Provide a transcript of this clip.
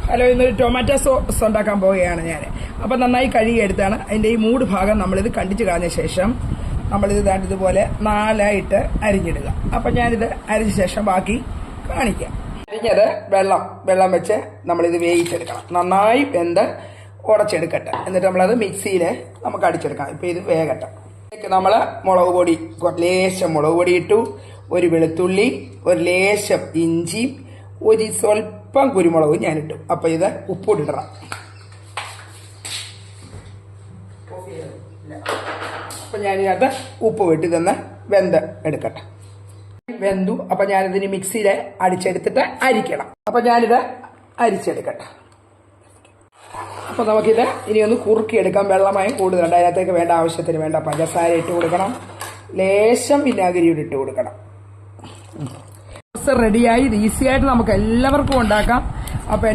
Hello, ഇന്നൊരു tomato sauce ഉണ്ടാക്കാൻ പോവുകയാണ് ഞാൻ. അപ്പം നന്നായി കഴുകിയെടുത്താണ് അതിൻ്റെ ഈ മൂട് ഭാഗം നമ്മളിത് കണ്ടിച്ച് കളഞ്ഞ ശേഷം നമ്മളിത് ഇതുപോലെ 4ആയിട്ട് അരിഞ്ഞിടുക. അപ്പം ഞാനിത് അരിഞ്ഞ ശേഷം ബാക്കി കാണിക്കാം. അരിഞ്ഞത് വെള്ളം വെച്ച് നമ്മളിത് വേവിച്ചെടുക്കണം. നന്നായി വെന്ത് ഉടച്ചെടുക്കട്ടെ. എന്നിട്ട് നമ്മളത് മിക്സിയിൽ നമുക്ക് അടിച്ചെടുക്കണം. ഇപ്പം ഇത് വേകട്ടെ. നമ്മൾ മുളക് പൊടി, ലേശം മുളക് പൊടി ഇട്ടു, ഒരു വെളുത്തുള്ളി, ഒരു ലേശം ഇഞ്ചി, ഒരു സ്വല്പം കുരുമുളകും ഞാനിട്ടു. അപ്പം ഇത് ഉപ്പിടണം. അപ്പം ഞാനിത് ഉപ്പ് വെട്ടി തന്നെ വെന്ത് എടുക്കട്ടെ. വെന്തു. അപ്പം ഞാനിതിന് മിക്സിയിൽ അടിച്ചെടുത്തിട്ട് അരിക്കണം. അപ്പം ഞാനിത് അരിച്ചെടുക്കട്ടെ. അപ്പം നമുക്കിത് ഇനി ഒന്ന് കുറുക്കിയെടുക്കാം. വെള്ളമായി കൂടുതലുണ്ട്. അതിനകത്തേക്ക് വേണ്ട ആവശ്യത്തിന് വേണ്ട പഞ്ചസാര ഇട്ട് കൊടുക്കണം. ലേശം വിനാഗിരിയോട് ഇട്ട് കൊടുക്കണം. റെഡിയായി. ഇത് ഈസി ആയിട്ട് നമുക്ക് എല്ലാവർക്കും ഉണ്ടാക്കാം. അപ്പം